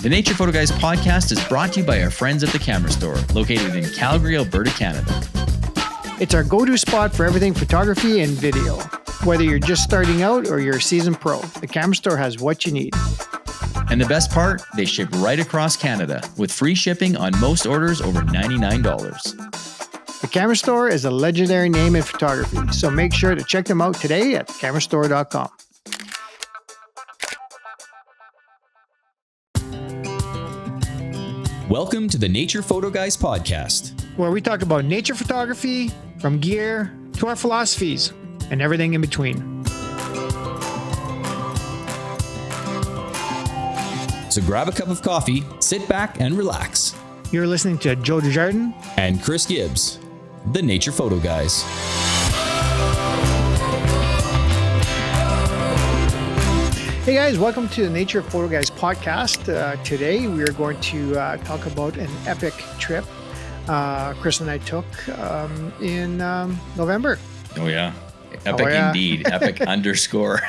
The Nature Photo Guys podcast is brought to you by our friends at the Camera Store, located in Calgary, Alberta, Canada. It's our go-to spot for everything photography and video. Whether you're just starting out or you're a seasoned pro, the Camera Store has what you need. And the best part, they ship right across Canada with free shipping on most orders over $99. The Camera Store is a legendary name in photography, so make sure to check them out today at camerastore.com. Welcome to the Nature Photo Guys podcast, where we talk about nature photography, from gear to our philosophies and everything in between. So grab a cup of coffee, sit back and relax. You're listening to Joe Desjardins and Chris Gibbs, the Nature Photo Guys. Hey guys, welcome to the Nature Photo Guys podcast. Today we are going to talk about an epic trip Chris and I took in November. Oh yeah, epic indeed. Epic underscore.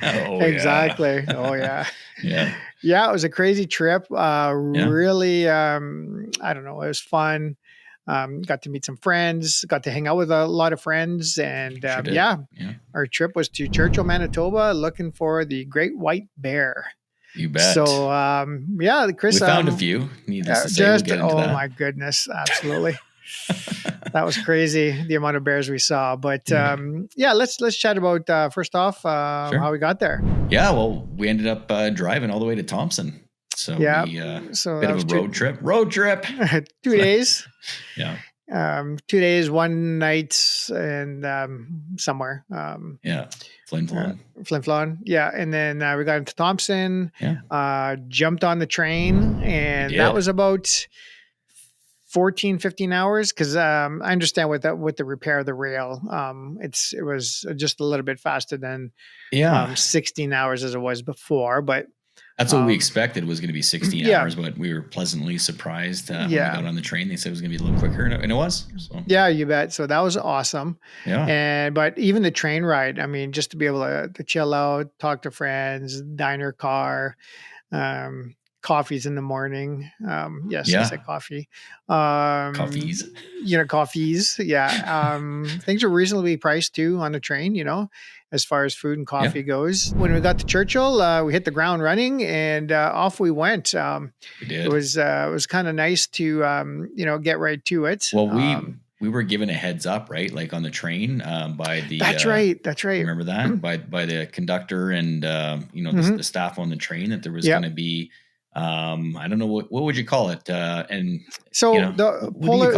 Exactly. Yeah. Oh yeah. Yeah, it was a crazy trip. Really, I don't know, it was fun. Got to meet some friends, got to hang out with a lot of friends, and our trip was to Churchill, Manitoba, looking for the great white bear. You bet. So, Chris, we found a few. Needless to say, we'll get into that. My goodness, absolutely. That was crazy, the amount of bears we saw. But let's chat about first off how we got there. Yeah, well, we ended up driving all the way to Thompson. So bit of a road trip. 2 days. Yeah. 2 days, 1 night, and somewhere. Flin Flon. Yeah. And then we got into Thompson, jumped on the train, and that was about 14, 15 hours. Cause I understand with the repair of the rail, it was just a little bit faster than 16 hours as it was before, but that's what we expected was going to be 16 hours, but we were pleasantly surprised when we got on the train. They said it was going to be a little quicker, and it was. So. Yeah, you bet. So that was awesome. Yeah. But even the train ride, I mean, just to be able to chill out, talk to friends, diner car, coffees in the morning. I said coffee. Coffees. Coffees. Yeah. Things are reasonably priced too on the train, as far as food and coffee goes. When we got to Churchill, we hit the ground running and off we went. We did. It was kind of nice to, get right to it. Well, we were given a heads up, right? Like on the train by the. That's right. Remember that by the conductor and the staff on the train that there was going to be. I don't know what would you call it. And so the polar.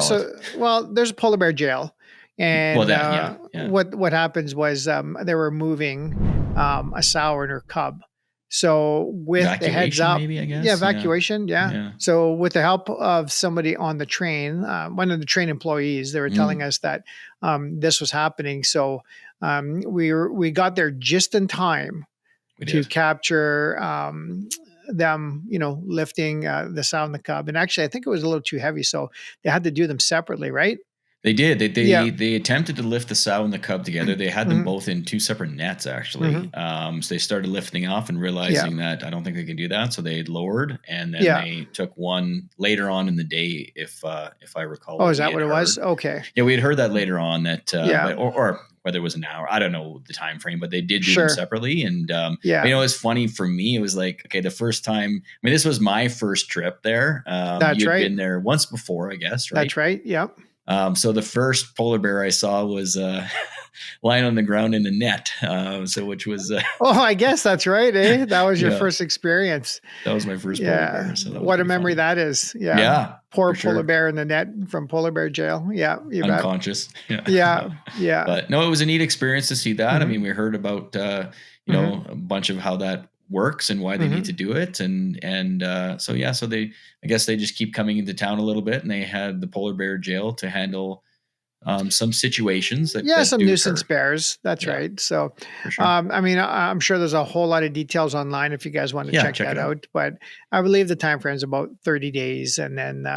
There's a polar bear jail, and what happens was they were moving a sow and her cub. So with the heads up, maybe, I guess. Evacuation. Yeah. So with the help of somebody on the train, one of the train employees, they were telling us that this was happening. So we got there just in time to capture them, lifting the sow and the cub. And actually, I think it was a little too heavy, so they had to do them separately, right? They did. They attempted to lift the sow and the cub together. They had them both in two separate nets, actually. So they started lifting off and realizing that I don't think they can do that. So they lowered, and then they took one later on in the day, if I recall. Oh, is that what it was? Okay. Yeah, we had heard that later on that, or whether it was an hour, I don't know the time frame, but they did do them separately. And it's funny for me. It was like, okay, the first time. I mean, this was my first trip there. That's you'd right. been there once before, I guess. Right. That's right. Yep. So the first polar bear I saw was lying on the ground in a net. Which was. I guess that's right. Eh? That was your first experience. That was my first polar bear. So what a memory that is. Yeah. Yeah. Poor polar bear in the net from polar bear jail. Yeah. Unconscious. Yeah. But no, it was a neat experience to see that. I mean, we heard about a bunch of how that works and why they need to do it, so I guess they just keep coming into town a little bit, and they had the polar bear jail to handle some situations that some nuisance bears. That's right. So sure. I'm sure there's a whole lot of details online if you guys want to check that out, but I believe the time frame is about 30 days, and then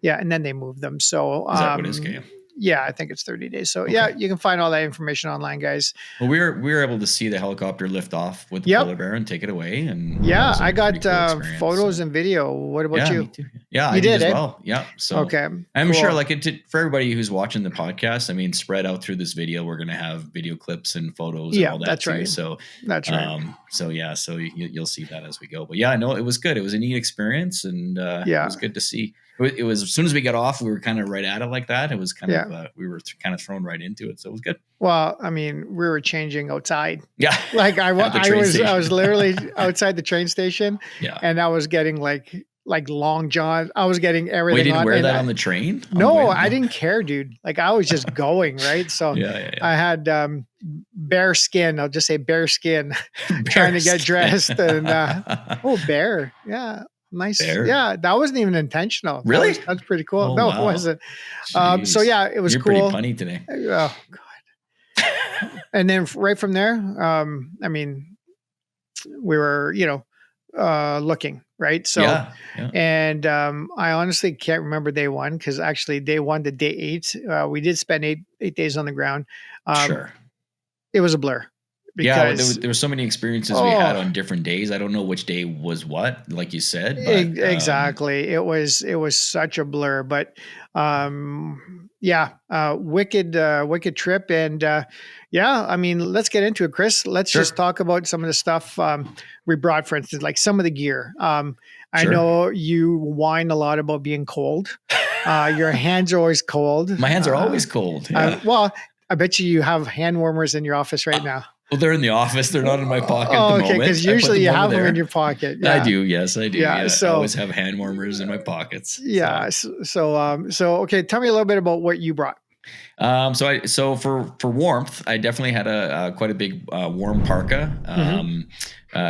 and then they move them. So is that what it is, Kay? Yeah, I think it's 30 days. So Okay. yeah, you can find all that information online, guys. Well, we were able to see the helicopter lift off with the Yep. polar bear and take it away, and that Yeah, was I a pretty got cool experience. photos So. and video. What about Yeah, you? me too. Yeah, I You did did, as eh? well. Yeah. So Okay, I'm sure, cool. like for everybody who's watching the podcast, I mean, spread out through this video, we're going to have video clips and photos and Yeah, all that that's too. right. So, That's right. so yeah, so you'll see that as we go. But yeah, no, it was good. It was a neat experience, and it Yeah. was good to see. It was as soon as we got off, we were kind of right at it like that. It was kind Yeah. of we were kind of thrown right into it, so it was good. Well, I mean, we were changing outside. Yeah, Like At the train I was station. literally outside the train station, Yeah. and I was getting like long john. I was getting Wait, everything didn't on. wear and that I- on the train? On the No, way? I didn't care, dude. Like I was just going, right? So Yeah. I had bare skin. I'll just say bare skin, Bear trying to get skin. dressed. And bear, yeah, nice. Bear? Yeah, that wasn't even intentional. Really? That's pretty cool. Oh, No, wow. it wasn't. So Jeez. yeah, it was You're cool. pretty funny today. Oh God. And then right from there, I mean, we were, looking, right? So, yeah. and I honestly can't remember day one because actually day one to day 8, we did spend eight days on the ground. Sure. It was a blur. Yeah, Because there were so many experiences we had on different days. I don't know which day was what, like you said. But, exactly, it was such a blur. But wicked trip. And I mean, let's get into it, Chris. Let's Sure. just talk about some of the stuff we brought, for instance, like some of the gear. I Sure. know you whine a lot about being cold. Your hands are always cold. My hands are always cold. Yeah. Well, I bet you have hand warmers in your office right now. Well, they're in the office. They're not in my pocket at the moment. Okay, because I put usually you over have them there. in your pocket. I Yeah. do. Yes, I do. Yeah, Yeah, so- I always have hand warmers in my pockets. Yeah. So okay, tell me a little bit about what you brought. So for warmth, I definitely had a quite a big warm parka,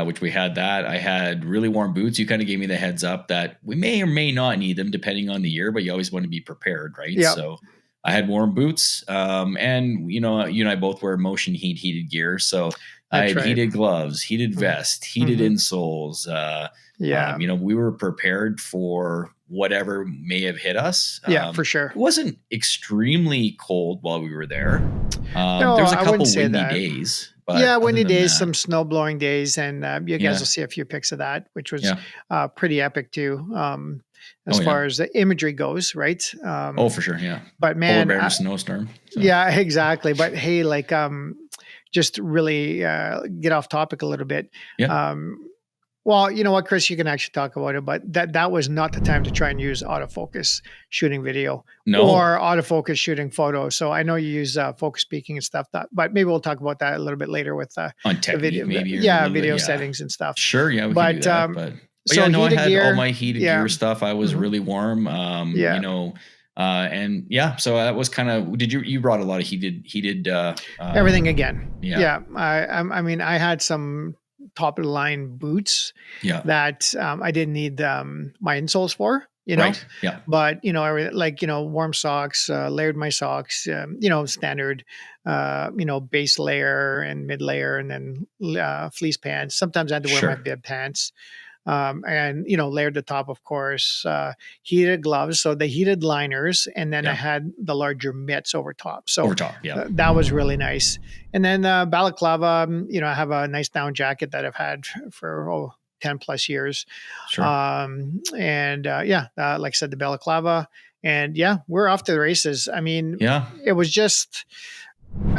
which we had that. I had really warm boots. You kind of gave me the heads up that we may or may not need them depending on the year, but you always want to be prepared, right? Yep. So I had warm boots, and you and I both wear motion heated gear, so I That's had right. heated gloves, heated vest, heated insoles. We were prepared for whatever may have hit us. Yeah, for sure. It wasn't extremely cold while we were there. No, there was a I couple wouldn't say windy that. days. But Yeah, windy other than days, that- some snow blowing days, and you guys Yeah. will see a few pics of that, which was Yeah. pretty epic too, as Oh, yeah. far as the imagery goes, right? Oh, for sure, yeah. But Polar man, bear in a snowstorm. So. yeah, exactly. But hey, like, just really get off topic a little bit. Yeah. Well, you know what, Chris, you can actually talk about it, but that was not the time to try and use autofocus shooting video No. or autofocus shooting photo. So I know you use focus peaking and stuff, but maybe we'll talk about that a little bit later with On the technique, video, maybe. Or a yeah, little bit, video yeah. settings and stuff. Sure, yeah, we But, can do that. But so yeah, no, I heated had gear, all my heated yeah. gear stuff. I was Mhm. really warm. Yeah. And yeah, so that was kind of. Did you brought a lot of heated? Everything again. Yeah. I mean, I had some top of the line boots Yeah. that I didn't need my insoles for, Right. Yeah. but warm socks, layered my socks, standard, base layer and mid layer, and then fleece pants. Sometimes I had to wear my Sure. bib pants. And layered the top, of course, heated gloves, so the heated liners, and then I Yeah. had the larger mitts over top. So Over top. Yeah. that was really nice. And then balaclava, I have a nice down jacket that I've had for 10 plus years. Sure. Like I said, the balaclava, and we're off to the races. I mean, Yeah. it was just,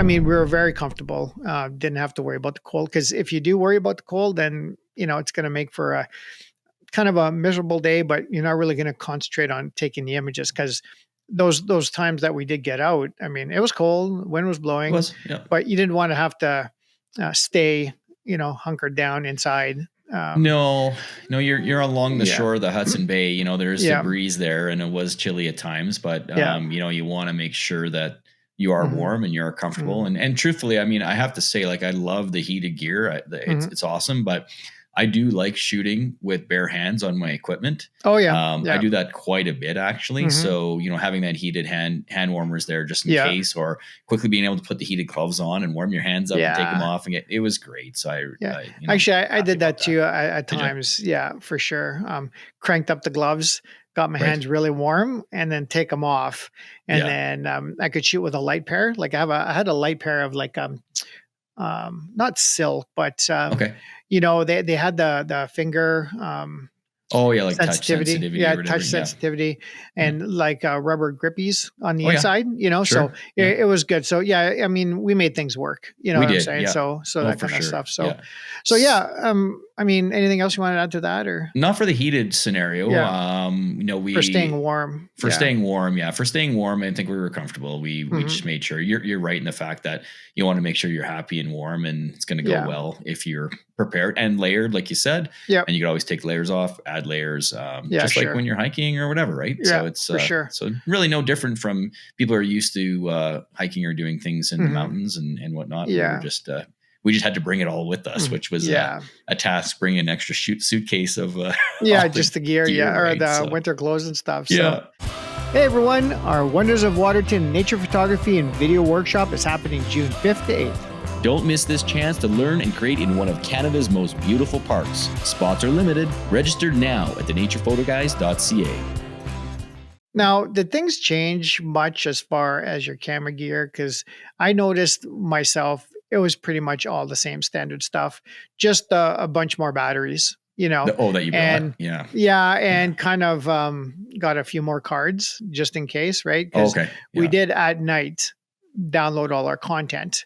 we were very comfortable. Didn't have to worry about the cold, because if you do worry about the cold, then, it's going to make for a kind of a miserable day, but you're not really going to concentrate on taking the images, because those times that we did get out, it was cold, wind was blowing, It was. Yeah. but you didn't want to have to stay, hunkered down inside. No, you're along the Yeah. shore of the Hudson Bay. There's Yeah. the breeze there, and it was chilly at times, but Yeah. you want to make sure that you are Mhm. warm and you're comfortable. And truthfully, I have to say, like, I love the heated gear. It's awesome, but I do like shooting with bare hands on my equipment. Oh yeah. I do that quite a bit actually. Mm-hmm. So, having that heated hand warmers there just in Yeah. case, or quickly being able to put the heated gloves on and warm your hands up and take them off, and it was great. So Actually, I happy did that about too at Did ya? Yeah. times. For sure. Cranked up the gloves, got my Right. hands really warm, and then take them off. And then I could shoot with a light pair. Like I had a light pair of like not silk, but Okay. they had the finger Oh yeah, like touch sensitivity. sensitivity Yeah, or whatever. touch Yeah. sensitivity, Yeah. and like rubber grippies on the Oh yeah. inside, so Sure. Yeah. it was good. So yeah, I mean, we made things work, you know We what I'm did. saying? Yeah. So Oh, that for kind of sure. stuff. So Yeah. so yeah, I mean, anything else you want to add to that, or Not for the heated scenario. Yeah. For staying warm? For staying warm, for staying warm, I think we were comfortable. We just made sure you're right in the fact that you want to make sure you're happy and warm, and it's going to go well if you're prepared and layered, like you said. Yeah. And you could always take layers off, add layers, just sure. like when you're hiking or whatever, right? Yeah, So it's for sure. So really no different from people who are used to hiking or doing things in the mountains and whatnot. Yeah. We just had to bring it all with us, which was a task, bringing an extra suitcase of just the gear, or right? the winter clothes and stuff. Yeah. So. Hey everyone, our Wonders of Waterton Nature Photography and Video Workshop is happening June 5th to 8th. Don't miss this chance to learn and create in one of Canada's most beautiful parks. Spots are limited. Register now at thenaturephotoguys.ca. Now, did things change much as far as your camera gear? Because I noticed myself, it was pretty much all the same standard stuff, just a bunch more batteries, That you brought? Yeah, and kind of got a few more cards just in case, right? Because we did at night download all our content,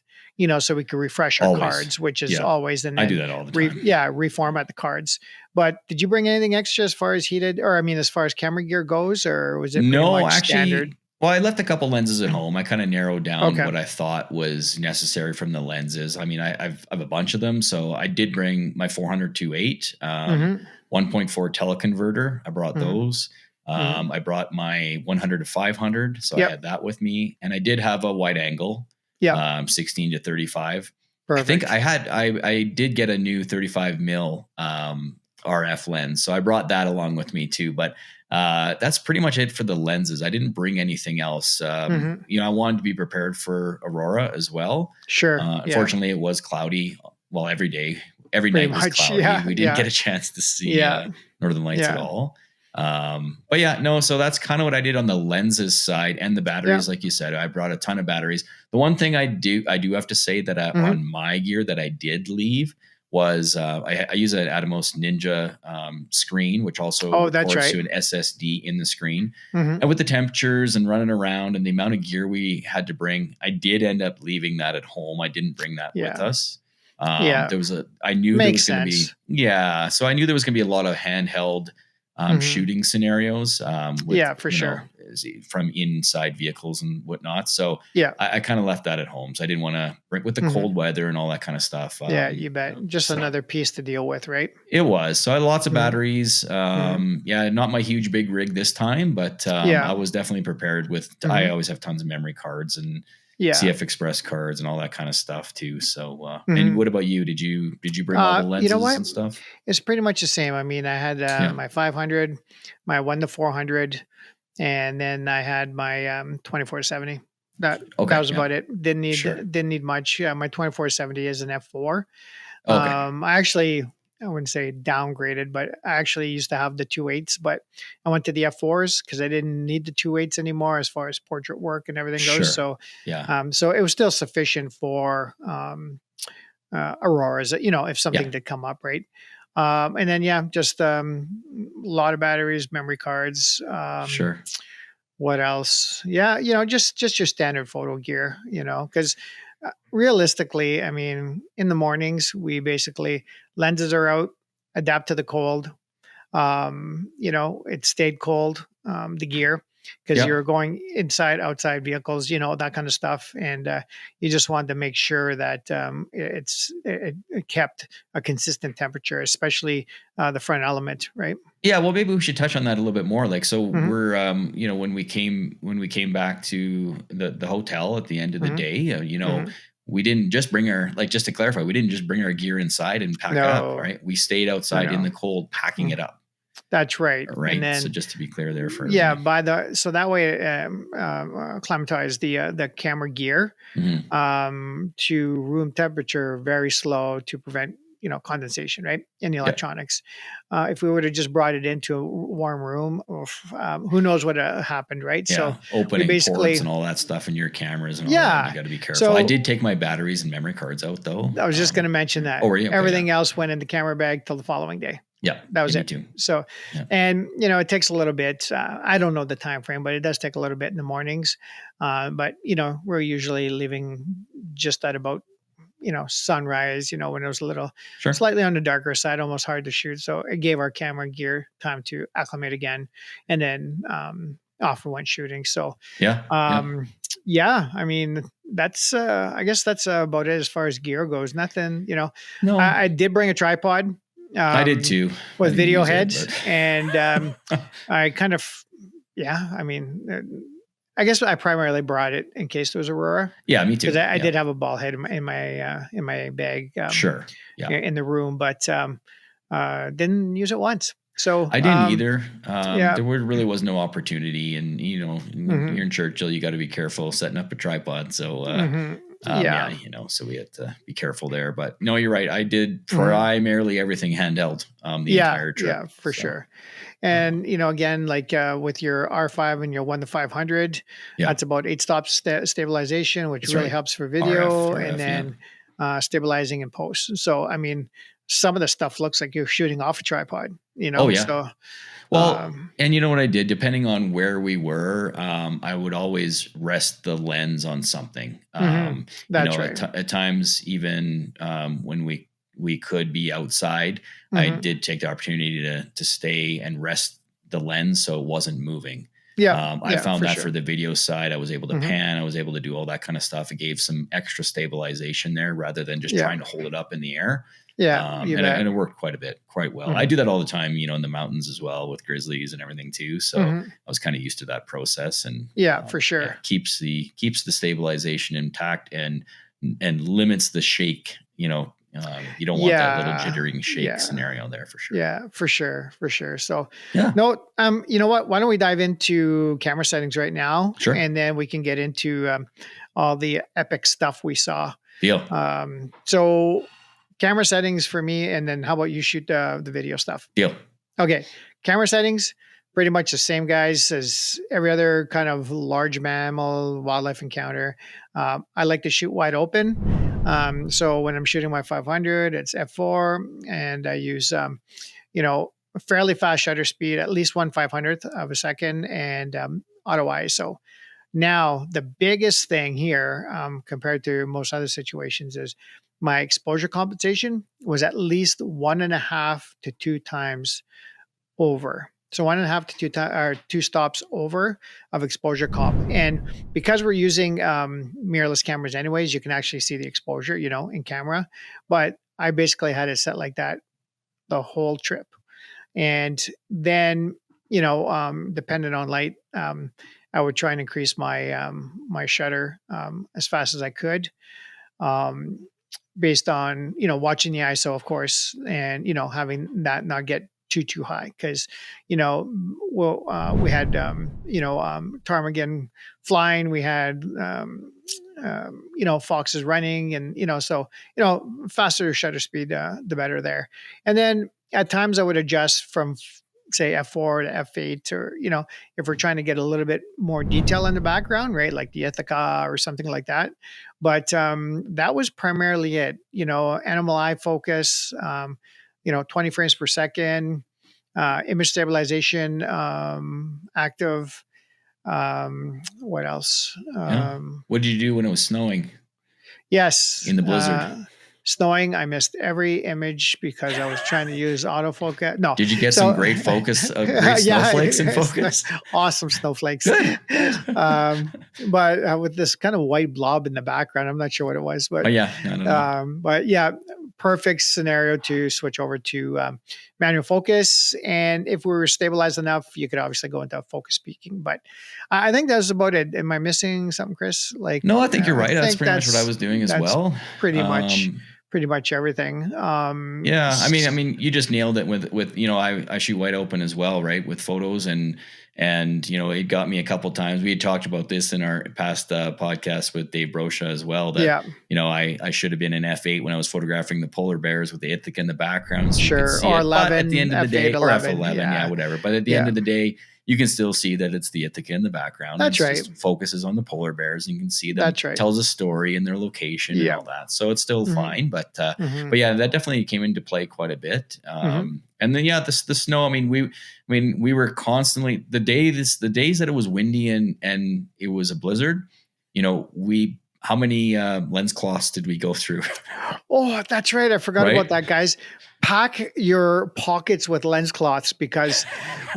so we could refresh our cards, which is always, and then I do that all the time. reformat the cards. But did you bring anything extra as far as as far as camera gear goes, or was it pretty much standard? Well, I left a couple lenses at home. I kind of narrowed down what I thought was necessary from the lenses. I mean, I've a bunch of them, so I did bring my 400 2.8, 1.4 teleconverter. I brought those. I brought my 100 to 500, so I had that with me, and I did have a wide angle, 16 to 35. Perfect. I think I did get a new 35 mil RF lens, so I brought that along with me too. But that's pretty much it for the lenses. I didn't bring anything else. I wanted to be prepared for Aurora as well. Sure. Unfortunately, it was cloudy. Well, every night was cloudy. We didn't get a chance to see Northern Lights at all. So that's kind of what I did on the lenses side, and the batteries. Like you said, I brought a ton of batteries. The one thing I do have to say that on my gear that I did leave was I use an Atomos Ninja screen, which also records to an SSD in the screen. And with the temperatures and running around and the amount of gear we had to bring, I did end up leaving that at home. I didn't bring that with us. I knew there was going to be, so I knew there was going to be a lot of handheld shooting scenarios. For sure. From inside vehicles and whatnot. So I kind of left that at home. So I didn't want to bring with the cold weather and all that kind of stuff. You bet. Just another piece to deal with, right? It was. So I had lots of batteries. Not my huge big rig this time, but I was definitely prepared with, I always have tons of memory cards and CF Express cards and all that kind of stuff too. So, and what about you? Did you bring all the lenses and stuff? It's pretty much the same. I mean, I had my 500, my 1-400, and then I had my 24-70. That was about it. Didn't need much. My 24-70 is an F4. I wouldn't say downgraded, but I actually used to have the 2.8s, but I went to the F4s because I didn't need the 2.8s anymore as far as portrait work and everything goes. So, so it was still sufficient for Auroras, if something did come up, right? And then, just a lot of batteries, memory cards. What else? Just your standard photo gear, because realistically, I mean, in the mornings, we basically lenses are out, adapt to the cold. It stayed cold, the gear, because you're going inside, outside vehicles, that kind of stuff. And you just wanted to make sure that it kept a consistent temperature, especially the front element, right? Yeah, well, maybe we should touch on that a little bit more. Like, so we're, when we came back to the hotel at the end of the day, we didn't just bring just to clarify, we didn't just bring our gear inside and pack it up, right? We stayed outside in the cold packing it up. That's right. Right. And then, so just to be clear there for everybody. So that way, acclimatize the camera gear to room temperature very slow to prevent condensation, right, in the electronics. If we would have just brought it into a warm room, who knows what happened, right? So opening ports and all that stuff in your cameras and all that, you got to be careful. So I did take my batteries and memory cards out though. I was just going to mention that. Everything else went in the camera bag till the following day. Yeah, that was it. Too. So, and it takes a little bit. I don't know the time frame, but it does take a little bit in the mornings. But we're usually leaving just at about sunrise. When it was a little slightly on the darker side, almost hard to shoot. So it gave our camera gear time to acclimate again, and then off we went shooting. So I mean that's I guess that's about it as far as gear goes. Nothing. No, I did bring a tripod. I did too. With video heads. And I kind of, I mean, I guess I primarily brought it in case there was Aurora. Yeah, me too. Because I did have a ball head in my bag. In the room, but didn't use it once. So I didn't either. There really was no opportunity, and you're in Churchill, you got to be careful setting up a tripod. So so we had to be careful there. But no, you're right. I did primarily everything handheld the entire trip. Yeah, for sure. And again, like with your R5 and your 1-500, that's about 8 stops stabilization, which really helps for video, RF, and then stabilizing in post. So I mean, some of the stuff looks like you're shooting off a tripod. So. Well, and you know what I did? Depending on where we were, I would always rest the lens on something. That's right. At times, even when we could be outside, I did take the opportunity to stay and rest the lens so it wasn't moving. I found that for the video side, I was able to pan, I was able to do all that kind of stuff. It gave some extra stabilization there rather than just trying to hold it up in the air. And it worked quite well. I do that all the time, in the mountains as well with grizzlies and everything too. So I was kind of used to that process, and for sure, keeps the stabilization intact and limits the shake. You don't want that little jittering shake scenario there for sure. Yeah, for sure. So no, you know what? Why don't we dive into camera settings right now? Sure. And then we can get into all the epic stuff we saw. Deal. So camera settings for me, and then how about you shoot the video stuff? Deal. Okay. Camera settings, pretty much the same, guys, as every other kind of large mammal wildlife encounter. I like to shoot wide open. So when I'm shooting my 500, it's f4, and I use, a fairly fast shutter speed, at least 1/500th of a second, and auto eyes. So now the biggest thing here, compared to most other situations, is my exposure compensation was at least 1.5 to 2 times over. So 1.5 to 2 times, or 2 stops over of exposure comp. And because we're using mirrorless cameras anyways, you can actually see the exposure, in camera. But I basically had it set like that the whole trip. And then, depending on light, I would try and increase my my shutter as fast as I could. Based on, watching the ISO, of course, and, having that not get too high. Cause, we had, ptarmigan flying, we had, foxes running, and, so, faster shutter speed, the better there. And then at times I would adjust from say F4 to F8, or, if we're trying to get a little bit more detail in the background, right? Like the Ithaca or something like that. But that was primarily it, animal eye focus, 20 frames per second, image stabilization, active. What else? What did you do when it was snowing? Yes. In the blizzard. Snowing, I missed every image because I was trying to use autofocus. No. Did you get some great focus, great snowflakes in focus? Awesome snowflakes. But with this kind of white blob in the background, I'm not sure what it was, but I don't know. But yeah, perfect scenario to switch over to manual focus. And if we were stabilized enough, you could obviously go into focus peaking. But I think that's about it. Am I missing something, Chris? Like, No, I think you're I right. That's think pretty much what I was doing as that's well. pretty much everything. Yeah, I mean, you just nailed it with I shoot wide open as well, right, with photos and it got me a couple times. We had talked about this in our past podcast with Dave Brocha as well. That Yeah. I should have been an F8 when I was photographing the polar bears with the Ithaca in the background, so you Sure. could see Or it. But 11, at the end of the day, F8, or 11, F11, yeah, whatever. But at the end of the day, you can still see that it's the Ithaca in the background. That's and right. Just focuses on the polar bears, and you can see them. That's right. Tells a story and their location and all that. So it's still fine. But yeah, that definitely came into play quite a bit. And then the snow. I mean, we were constantly the days that it was windy and it was a blizzard. How many lens cloths did we go through? Oh, that's right. I forgot about that, guys. Pack your pockets with lens cloths, because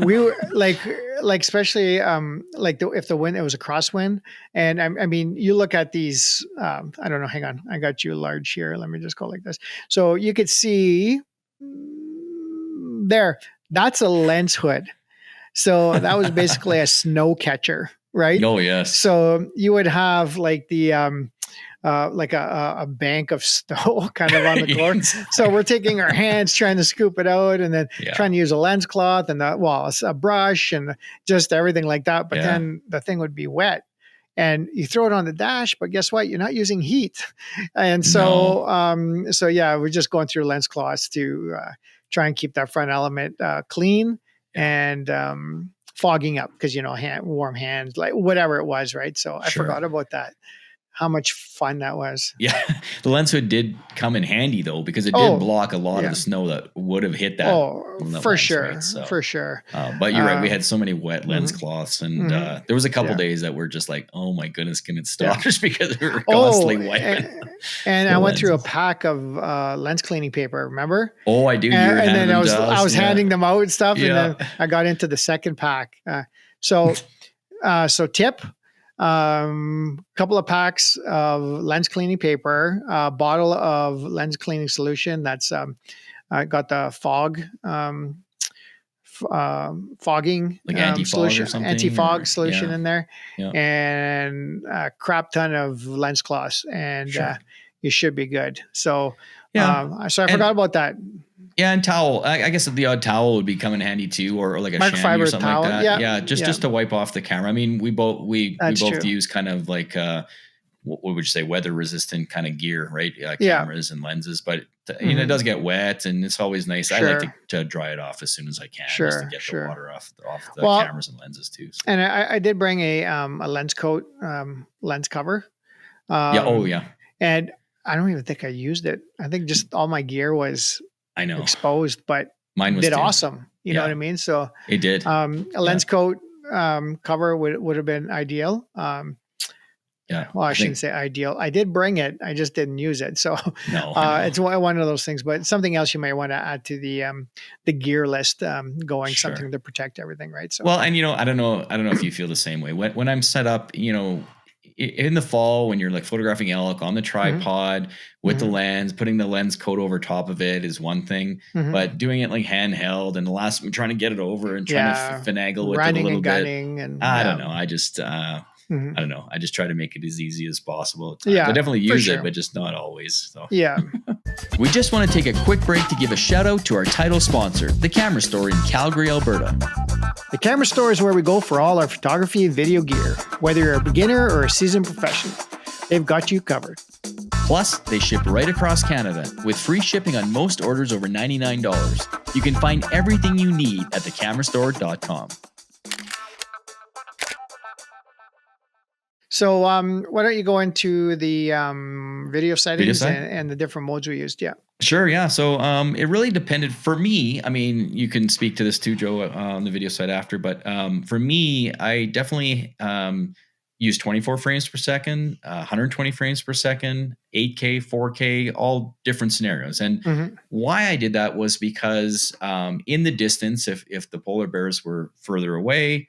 we were like especially if the wind, it was a crosswind. And I mean, you look at these, I don't know, hang on. I got you large here. Let me just go like this. So you could see there, that's a lens hood. So that was basically a snow catcher, right? Oh, yes. So you would have like the, like a bank of snow kind of on the floor. So we're taking our hands, trying to scoop it out, and then trying to use a lens cloth and a brush and just everything like that. But then the thing would be wet. And you throw it on the dash, but guess what? You're not using heat. And so, we're just going through lens cloths to try and keep that front element clean and fogging up, because, warm hands, like whatever it was, right? So I forgot about that. How much fun that was. Yeah. The lens hood did come in handy though, because it did block a lot of the snow that would have hit that. For sure. Right? So, for sure. But you're right. We had so many wet lens cloths, and there was a couple days that were just like, oh my goodness, can it stop? Just because we were constantly wiping. And I went through a pack of lens cleaning paper, remember? Oh, I do. And then I was handing them out and stuff. And then I got into the second pack. So tip, couple of packs of lens cleaning paper, a bottle of lens cleaning solution that's got the fogging like anti-fog solution, or something, anti-fog solution in there, and a crap ton of lens cloths, and you should be good. So I forgot about that. Yeah, and towel. I guess the odd towel would be come in handy too, or like a chamois or something towel, like that. Yeah, just to wipe off the camera. I mean, we both use kind of like what would you say, weather resistant kind of gear, right? Cameras and lenses, but it does get wet, and it's always nice. I like to dry it off as soon as I can, just to get the water off the cameras and lenses too. So. And I did bring a lens coat, lens cover. And I don't even think I used it. I think just all my gear was exposed, but mine was awesome. You know what I mean? So it did. A lens coat cover would have been ideal. Well, I shouldn't say ideal. I did bring it. I just didn't use it. So it's one of those things. But something else you may want to add to the gear list, something to protect everything, right? So well, and I don't know if you feel the same way. When I'm set up, in the fall, when you're like photographing elk on the tripod with the lens, putting the lens coat over top of it is one thing, but doing it like handheld and trying to get it over and trying to finagle with it a little bit. And I don't know. I just I don't know. I just try to make it as easy as possible. I definitely use it, but just not always. So. Yeah. We just want to take a quick break to give a shout out to our title sponsor, The Camera Store in Calgary, Alberta. The Camera Store is where we go for all our photography and video gear. Whether you're a beginner or a seasoned professional, they've got you covered. Plus, they ship right across Canada with free shipping on most orders over $99. You can find everything you need at thecamerastore.com. So why don't you go into the video settings and the different modes we used? Yeah. Sure. Yeah. So it really depended for me. I mean, you can speak to this too, Joe, on the video side after. But for me, I definitely used 24 frames per second, 120 frames per second, 8K, 4K, all different scenarios. And why I did that was because in the distance, if the polar bears were further away,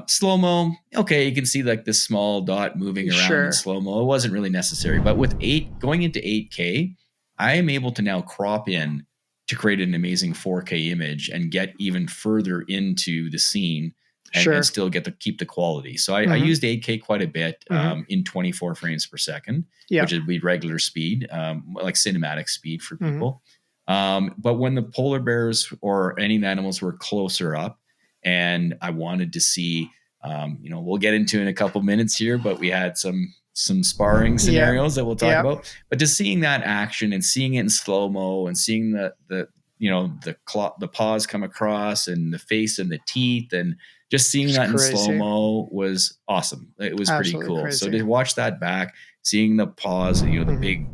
slow-mo, okay, you can see like this small dot moving around in slow-mo. It wasn't really necessary. But with going into 8K, I am able to now crop in to create an amazing 4K image and get even further into the scene and Sure. still keep the quality. So I Mhm. used 8K quite a bit Mhm. in 24 frames per second, Yeah. which would be regular speed, like cinematic speed for Mhm. people. But when the polar bears or any animals were closer up, and I wanted to see, we'll get into in a couple minutes here, but we had some sparring Yeah. scenarios that we'll talk Yeah. about. But just seeing that action and seeing it in slow mo and seeing the paws come across and the face and the teeth and just seeing It's that in slow crazy. mo was awesome. It was pretty Absolutely cool. So crazy. to watch that back, seeing the paws, the Mhm. big,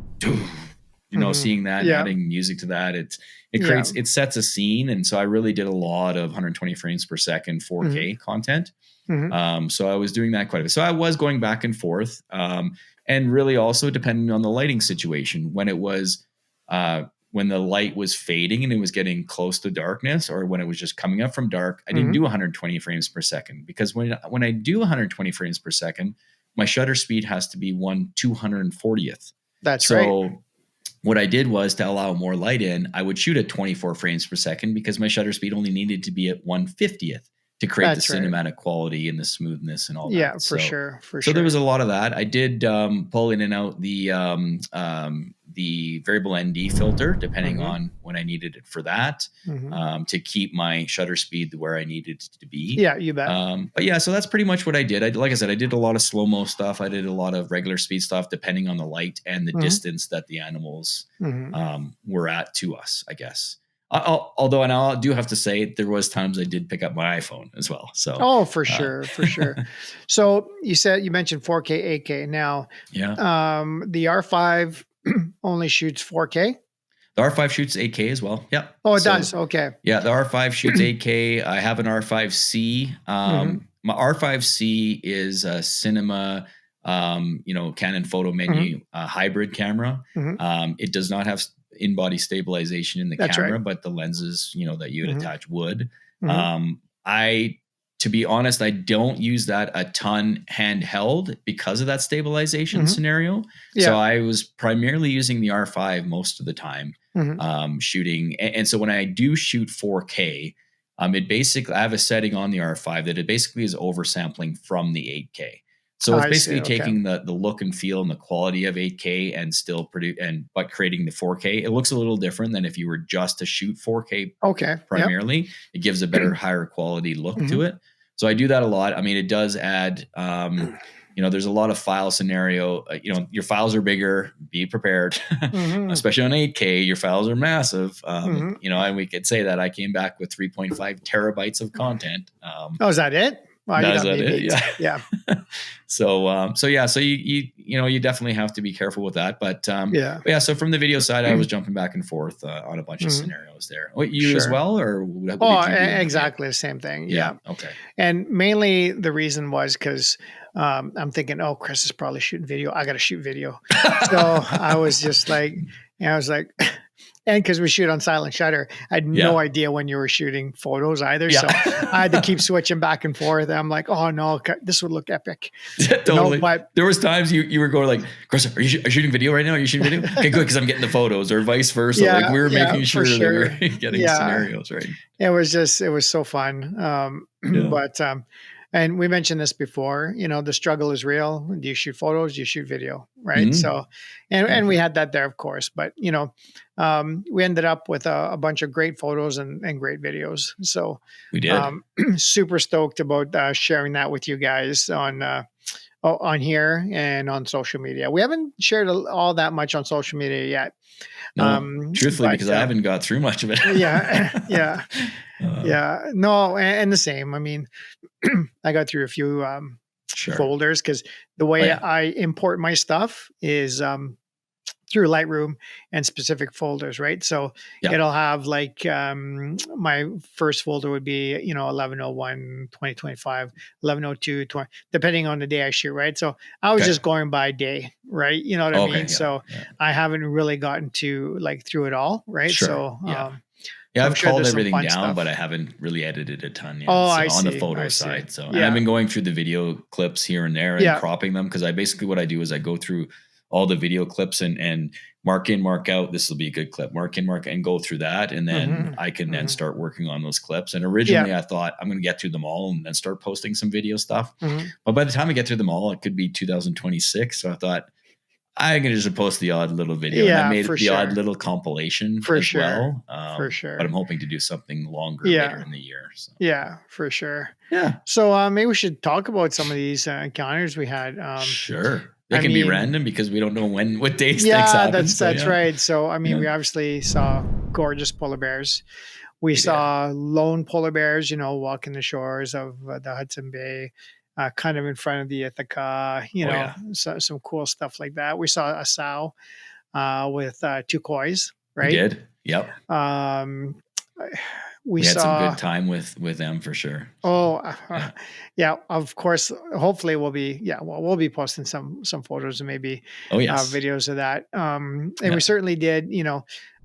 Mhm. seeing that and Yeah. adding music to that, Yeah. it sets a scene. And so I really did a lot of 120 frames per second Mhm. 4K content. Mhm. So I was doing that quite a bit. So I was going back and forth, and really also depending on the lighting situation. When the light was fading and it was getting close to darkness, or when it was just coming up from dark, I didn't Mhm. do 120 frames per second, because when I do 120 frames per second, my shutter speed has to be 1/240th. That's right. So what I did was, to allow more light in, I would shoot at 24 frames per second because my shutter speed only needed to be at 1/50th to create the That's right. cinematic quality and the smoothness and all that. Yeah, for sure. For So there was sure. a lot of that. I did pull in and out the variable ND filter depending Mhm. on when I needed it for that, Mhm. to keep my shutter speed where I needed it to be. Yeah, you bet. But yeah, so that's pretty much what I did. Like I said, I did a lot of slow mo stuff. I did a lot of regular speed stuff, depending on the light and the Mhm. distance that the animals Mhm. were at to us, I guess. Although, and I do have to say, there was times I did pick up my iPhone as well. So Oh, for uh, sure, for sure. So you mentioned 4K, 8K. Now, yeah, the R5 only shoots 4K. the R5 shoots 8K as well. Yeah. Oh, it does. So Okay. yeah, the R5 shoots 8K. I have an R5C. Mhm. My R5C is a cinema, Canon photo Mhm. menu hybrid camera. Mhm. It does not have in-body stabilization in the That's right. camera, but the lenses, that you would Mhm. attach would. Mhm. Um, I, to be honest, I don't use that a ton handheld because of that stabilization Mhm. scenario. So Yeah. I was primarily using the R5 most of the time, Mhm. shooting. And so when I do shoot 4K, it basically, I have a setting on the R5 that it basically is oversampling from the 8K. So it's I see. basically Okay. taking the look and feel and the quality of 8K and still but creating the 4K. It looks a little different than if you were just to shoot 4K Okay. Yep. primarily. It gives a better, higher quality look to Mhm. it. So I do that a lot. I mean, it does add, there's a lot of file scenario. Your files are bigger. Be prepared, Mhm. especially on 8K. Your files are massive. Mhm. And we could say that I came back with 3.5 terabytes of content. Oh, is that it? Wow, you That's got that me it. beat. Yeah. Yeah. So yeah, so you definitely have to be careful with that. Yeah. But yeah, so from the video side, I was jumping back and forth on a bunch of Mhm. scenarios there. What, you as Sure. well, or what Oh, did you do in the video? exactly the same thing. Yeah. Yeah. Okay. And mainly the reason was because I'm thinking, oh, Chris is probably shooting video. I got to shoot video. So I was just like, I was like, and because we shoot on silent shutter, I had no Yeah. idea when you were shooting photos either. Yeah. So I had to keep switching back and forth. I'm like, oh no, this would look epic, Totally. but There was times you were going like, Chris, are you shooting video right now? Are you shooting video? Okay, good, because I'm getting the photos, or vice versa. Like, yeah, we were yeah, making for sure that we sure. were getting Yeah, scenarios right. it was so fun. Yeah. But and we mentioned this before, the struggle is real. Do you shoot photos? Do you shoot video? Right. Mhm. So, Yeah, and we had that there, of course, but we ended up with a bunch of great photos and great videos. So, we did. um, super stoked about sharing that with you guys on here and on social media. We haven't shared all that much on social media yet. No, truthfully, But because I haven't got through much of it. yeah, yeah, uh, yeah. No, and the same. I mean, I got through a few sure. folders because the Oh way yeah. I import my stuff is through Lightroom and specific folders, right? So Yeah. it'll have like my first folder would be, 1101, 2025, 1102, 20, depending on the day I shoot, right? So I was Okay. just going by day, right? You know what I mean? Okay. Yeah. So Yeah. I haven't really gotten to like through it all, right? Sure. So Yeah. Yeah, I'm I've sure called there's some everything fun down, but stuff. I haven't really edited a ton yet. Oh, So I on the see. photo I see. side. So, and I've Yeah. been going through the video clips here and there and Yeah. cropping them, because what I do is I go through all the video clips and mark in, mark out. This will be a good clip. Mark in, mark, and go through that, and then I can then start working on those clips. And originally, I thought I'm going to get through them all and then start posting some video stuff. But by the time I get through them all, it could be 2026. So I thought, I'm going to just post the odd little video. And I made the odd little compilation as well. For sure. But I'm hoping to do something longer later in the year. So. Yeah, for sure. Yeah. So maybe we should talk about some of these encounters we had. Sure. They can be random because we don't know what days things happen. That's right. So, I mean, we obviously saw gorgeous polar bears. We saw lone polar bears, walking the shores of the Hudson Bay. Kind of in front of the Ithaca, some cool stuff like that. We saw a sow with 2 kois, right? We did. Yep. We had saw some good time with them for sure. Yeah, of course. Hopefully we'll be posting some photos and maybe videos of that. And we certainly did,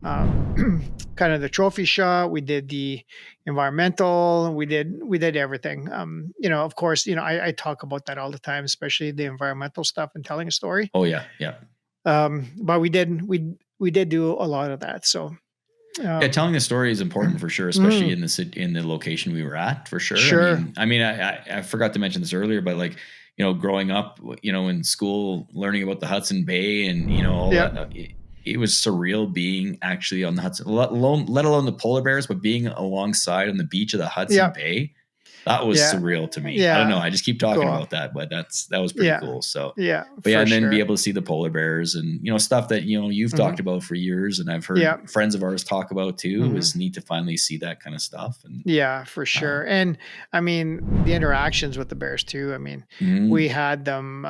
kind of the trophy shot. We did the environmental. We did everything. Of course, I talk about that all the time, especially the environmental stuff and telling a story. Oh yeah, yeah. But we did do a lot of that. So. Telling the story is important for sure, especially in the location we were at, for sure. Sure. I forgot to mention this earlier, but like, growing up, in school, learning about the Hudson Bay and all that. It was surreal being actually on the Hudson, let alone the polar bears, but being alongside on the beach of the Hudson Bay. That was surreal to me. I don't know. I just keep talking about that, but that was pretty cool. So and then be able to see the polar bears and stuff that you've talked about for years, and I've heard friends of ours talk about too. It was neat to finally see that kind of stuff. And for sure. And I mean the interactions with the bears too. I mean we had them,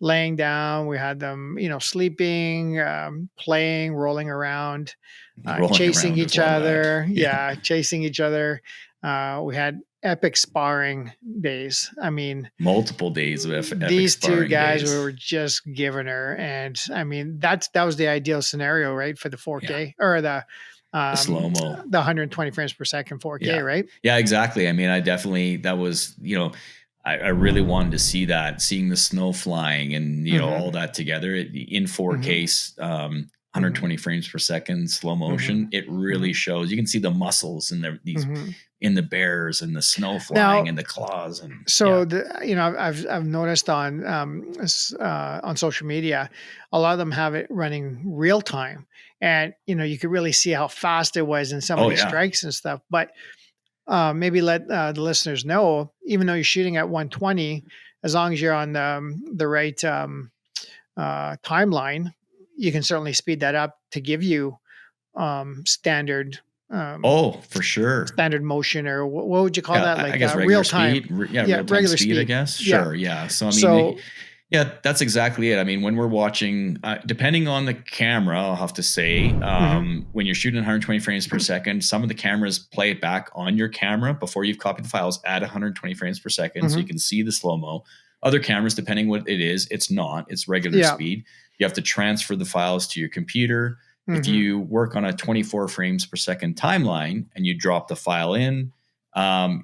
laying down. We had them, sleeping, playing, rolling around. Chasing each other. Chasing each other. We had epic sparring days. I mean, multiple days of epic these 2 guys days. were just giving her, and I mean that was the ideal scenario, right, for the 4K or the slow-mo, the 120 frames per second 4K, right? Yeah, exactly. I mean, that was I really wanted to see that, seeing the snow flying and all that together in 4K. 120 frames per second, slow motion. It really shows. You can see the muscles in in the bears and the snow flying and the claws. And so I've noticed on social media, a lot of them have it running real time, and you could really see how fast it was in some of these strikes and stuff. But maybe let the listeners know, even though you're shooting at 120, as long as you're on the right timeline, you can certainly speed that up to give you standard. For sure. Standard motion, or what would you call that? Like I guess real time. Speed. Regular speed, I guess. Sure. Yeah. So I mean, that's exactly it. I mean, when we're watching, depending on the camera, I'll have to say, when you're shooting 120 frames per second, some of the cameras play it back on your camera before you've copied the files at 120 frames per second, so you can see the slow mo. Other cameras, depending what it is, it's not. It's regular speed. You have to transfer the files to your computer. If you work on a 24 frames per second timeline and you drop the file in,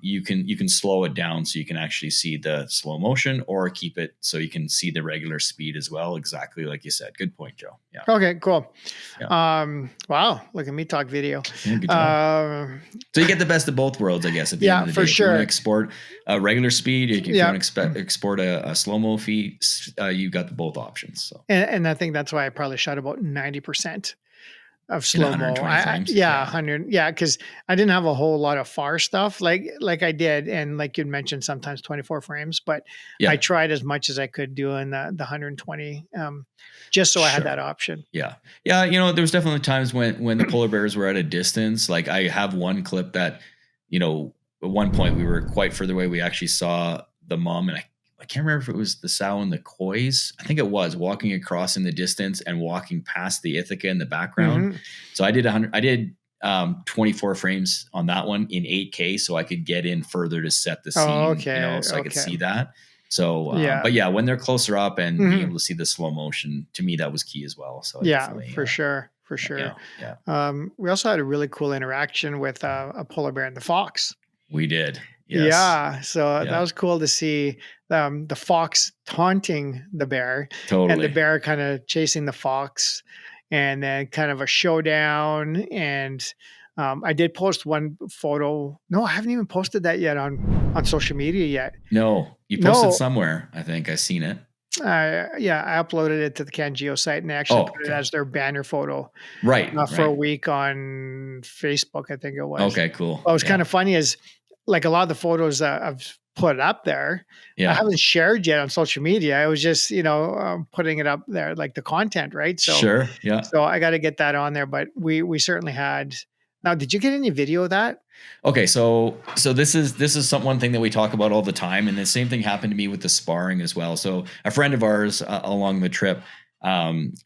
you can slow it down so you can actually see the slow motion, or keep it so you can see the regular speed as well. Exactly like you said. Good point, Joe. Yeah. Okay, cool. Yeah. Wow. Look at me talk video. Yeah, good job. So you get the best of both worlds, I guess. At the end of the day. For sure. If you want to export a regular speed, if you want to export a slow-mo feed, you got both options. So. And I think that's why I probably shot about 90% of slow-mo. 100. Yeah, because I didn't have a whole lot of far stuff like I did, and like you'd mentioned, sometimes 24 frames, but I tried as much as I could doing the 120, just so I had that option. Yeah. There was definitely times when the polar bears were at a distance. Like I have one clip that, at one point we were quite further away. We actually saw the mom, and I can't remember if it was the sow and the kois. I think it was walking across in the distance and walking past the Ithaca in the background. So I did 24 frames on that one in 8K, so I could get in further to set the scene, so I could see that. So, but when they're closer up and being able to see the slow motion, to me, that was key as well. So for sure. We also had a really cool interaction with a polar bear and the fox. We did. Yes. Yeah, so that Yeah. was cool to see, the fox taunting the bear and the Totally. bear kinda chasing the fox, and then kind of a showdown, and, I did post one photo. No, I haven't even posted that yet on social media yet. No, you posted No, somewhere. I think I seen it. yeah, I uploaded it to the CanGeo site and actually Oh, put it okay. as their banner photo, Right. for a Right. week on Facebook, I think it was. Okay. Cool. What was Yeah. kinda funny is, like, a lot of the photos that I've put up there, I Yeah. haven't shared yet on social media. I was just, putting it up there, like, the content, right? So Sure. Yeah. so I gotta get that on there, but we certainly had. Now, did you get any video of that? Okay, so this is one thing that we talk about all the time, and the same thing happened to me with the sparring as well. So a friend of ours along the trip,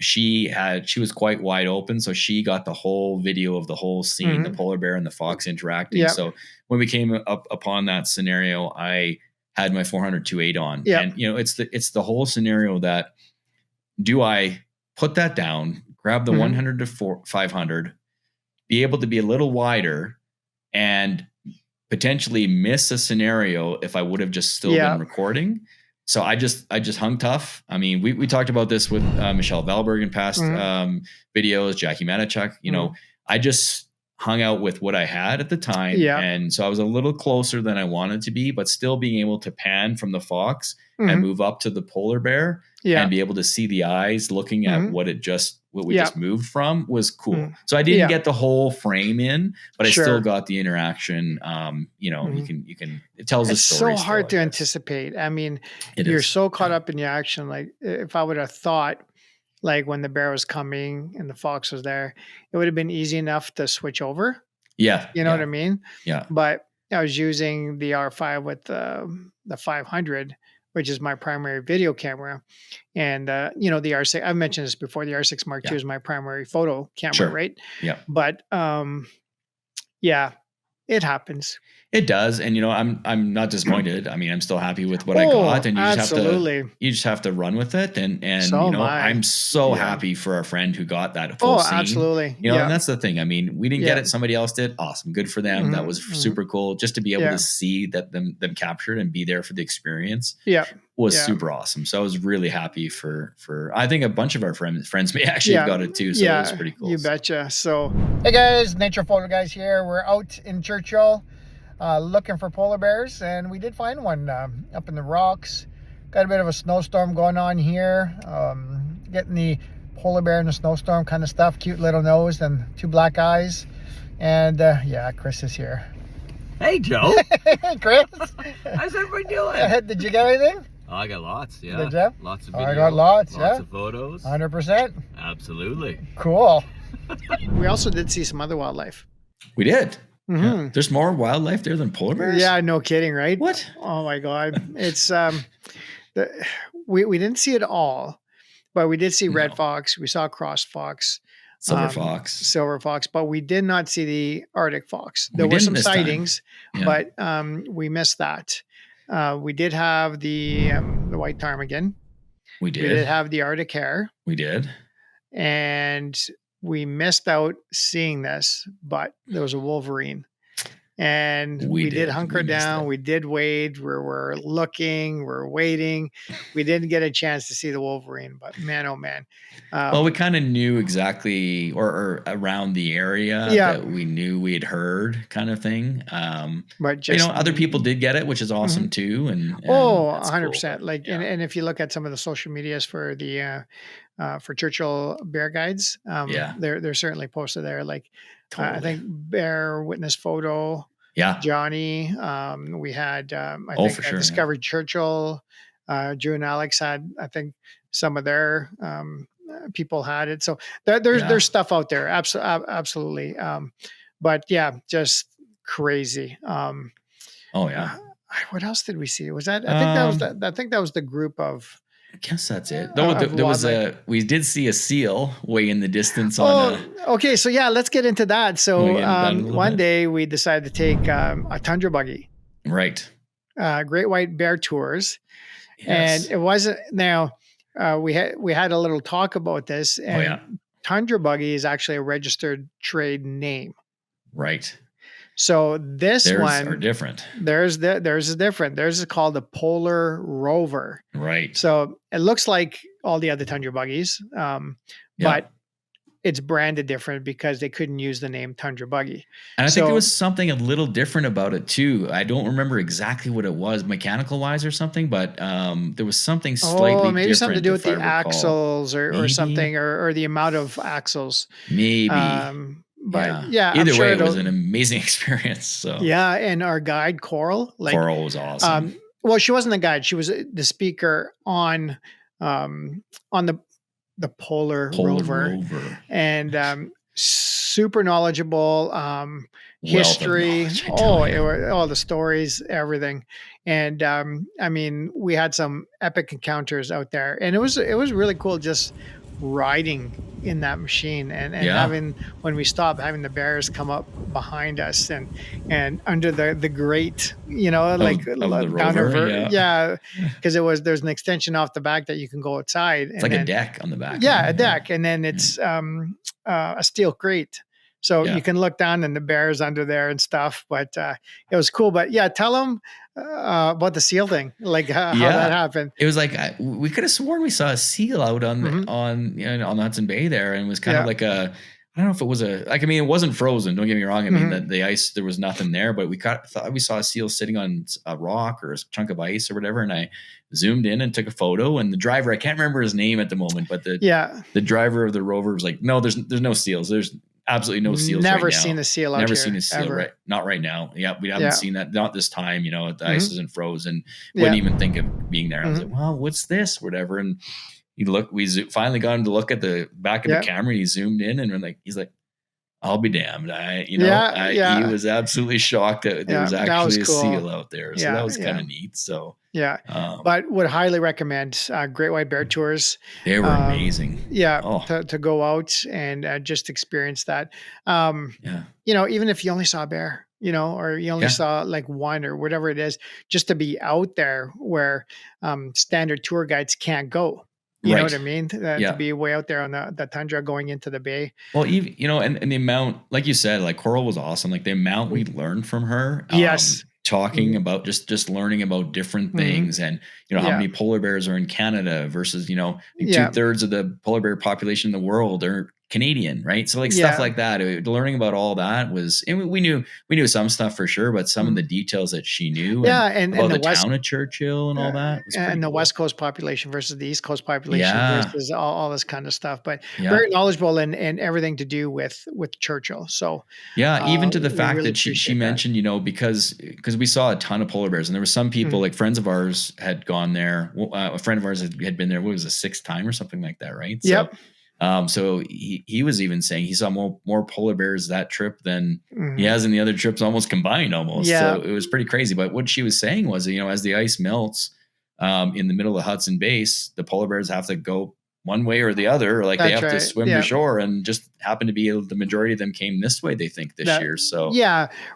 she was quite wide open, so she got the whole video of the whole scene, the Mhm. polar bear and the fox interacting. Yep. So when we came up upon that scenario, I had my 400-2.8 on, Yep. and it's the whole scenario that do I put that down, grab the Mhm. 100 to 500, be able to be a little wider and potentially miss a scenario if I would have just still been Yep. recording. So I just hung tough. I mean, we talked about this with Michelle Valberg in past Mhm. videos, Jackie Manichuk. Mhm. I just hung out with what I had at the time, Yep. and so I was a little closer than I wanted to be, but still being able to pan from the fox and Mhm. move up to the polar bear and Yep. be able to see the eyes looking at Mhm. what we just Yep. moved from was cool. Mhm. So I didn't Yeah. get the whole frame in, but I still Sure. got the interaction. You Mhm. can it tells a It's so story still, hard I to guess. anticipate. I mean, It you're is. so caught Yeah. up in the action. Like, if I would have thought, like, when the bear was coming and the fox was there, it would have been easy enough to switch over. Yeah. You know what I Yeah. mean? Yeah. But I was using the R5 with the 500, which is my primary video camera. And, the R6, I've mentioned this before, the R6 Mark II Yeah. is my primary photo camera, Sure. right? Yeah. But yeah, it happens. It does, and I'm not disappointed. I mean, I'm still happy with what I got, Oh, and absolutely. you just have to run with it, and So am I. I'm so Yeah. happy for our friend who got that full Oh, scene. absolutely. And Yeah. that's the thing. I mean, we didn't get Yeah. it; somebody else did. Awesome, good for them. That Mhm, was mhm. super cool. Just to be able to Yeah. see that them captured and be there for the experience Yeah. was Yeah. super awesome. So I was really happy for I think a bunch of our friends may actually have Yeah. got it too. So it was Yeah. pretty cool. You So betcha. So, hey guys, Nature Photo Guys here. We're out in Churchill looking for polar bears, and we did find one up in the rocks. Got a bit of a snowstorm going on here. Getting the polar bear in the snowstorm kind of stuff. Cute little nose and two black eyes. And yeah, Chris is here. Hey, Joe. Hey, Chris. How's everybody doing? Did you get anything? Oh, I got lots, yeah. Did ya? Lots of I video. got lots, yeah. of photos. 100%. Absolutely. Cool. We also did see some other wildlife. we did. Yeah. Mhm. There's more wildlife there than polar bears. Yeah, no kidding, right? What? Oh my god. It's the we didn't see it all, but we did see red No. fox, we saw cross fox, Silver fox. silver fox, but we did not see the Arctic fox. There We were didn't some this time. sightings, Yeah. but we missed that. We did have the white ptarmigan. We We did did. have the Arctic hare, We did. and we missed out seeing this, but there was a wolverine. And We we did did. hunker We missed down. it. We did wait. We're looking. We're waiting. We didn't get a chance to see the wolverine, but man, oh man. Well, we kind of knew exactly or around the area Yeah, that we knew we had heard kind of thing. but But, just other people did get it, which is awesome Mhm. too. And Oh, that's cool. 100%. But Like, yeah, and if you look at some of the social medias for the for Churchill bear guides, yeah, they're certainly posted there. Like, I totally. think bear witness photo, Yeah. Johnny. We had, I Oh, think, for sure. Yeah. Discovered Churchill. Drew and Alex had, I think, some of their people had it. So there's Yeah. stuff out there. Absolutely. But yeah, just crazy. Oh, yeah. What else did we see? Was that? I think that was Um, that. I think that was the group I guess that's it. Though of there was wildlife. we did see a seal way in the distance on Oh, a. okay. So yeah, let's get into that. Can we So get into that a little one bit? day we decided to take a tundra buggy, Right. Great White Bear Tours, and Yes. it wasn't. Now we had a little talk about this, Oh, and yeah. tundra buggy is actually a registered trade name. Right. So this Theirs one are different. theirs is different. Theirs is called the Polar Rover. Right. So it looks like all the other Tundra buggies, but it's branded different because they couldn't use the name Tundra Buggy. And I think there was something a little different about it too. I don't remember exactly what it was, mechanical wise or something, but there was something slightly maybe different. Something to do with the recall. axles or something, or the amount of axles. Maybe. But yeah, either way, it was an amazing experience. So yeah, and our guide Coral, Coral was awesome. Well, she wasn't the guide; she was the speaker on the Polar Rover. And super knowledgeable, history, all the stories, everything. And I mean, we had some epic encounters out there, and it was really cool just riding in that machine and having, when we stopped, having the bears come up behind us and under the grate, like of the Rover, because there's an extension off the back that you can go outside. It's like a deck on the back. A deck, and then it's a steel grate. So you can look down and the bear's under there and stuff, but it was cool. But tell them about the seal thing, like how that happened. It was like we could have sworn we saw a seal out on the Hudson Bay there, and it was kind of like I don't know if it was it wasn't frozen. Don't get me wrong. I mean, the ice, there was nothing there, but we thought we saw a seal sitting on a rock or a chunk of ice or whatever, and I zoomed in and took a photo. And the driver, I can't remember his name at the moment, but the driver of the Rover was like, "No, there's no seals. There's absolutely no seals. Never seen a seal out here. Never seen a seal, right? Not right now. Yeah, we haven't seen that. Not this time. The ice isn't frozen. Wouldn't even think of being there. I was like, well, what's this? Whatever. And we finally got him to look at the back of the camera. And he zoomed in, and he's like, "I'll be damned." He was absolutely shocked that there was actually a seal out there. So that was kind of neat. So but would highly recommend Great White Bear Tours. They were amazing. To go out and just experience that. Even if you only saw a bear, or you only saw like one or whatever it is, just to be out there where standard tour guides can't go. You know what I mean? To be way out there on the tundra going into the bay. Well, even, and the amount, like you said, like Coral was awesome. Like the amount we learned from her. Talking about just learning about different things, and how many polar bears are in Canada versus 2/3 of the polar bear population in the world are Canadian, right? So like stuff like that. Learning about all that was, and we knew some stuff for sure, but some of the details that she knew, and about the town of Churchill and all that, was and the cool. West Coast population versus the East Coast population versus all this kind of stuff. But very knowledgeable and everything to do with Churchill. So even to the fact really that she mentioned, because we saw a ton of polar bears, and there were some people like friends of ours had gone there. A friend of ours had been there. What was the 6th time or something like that, right? So he was even saying he saw more polar bears that trip than he has in the other trips, almost combined almost. So it was pretty crazy. But what she was saying was, as the ice melts in the middle of Hudson Base, the polar bears have to go one way or the other, or like they have to swim to shore, and just happen to be the majority of them came this way, they think, this year. So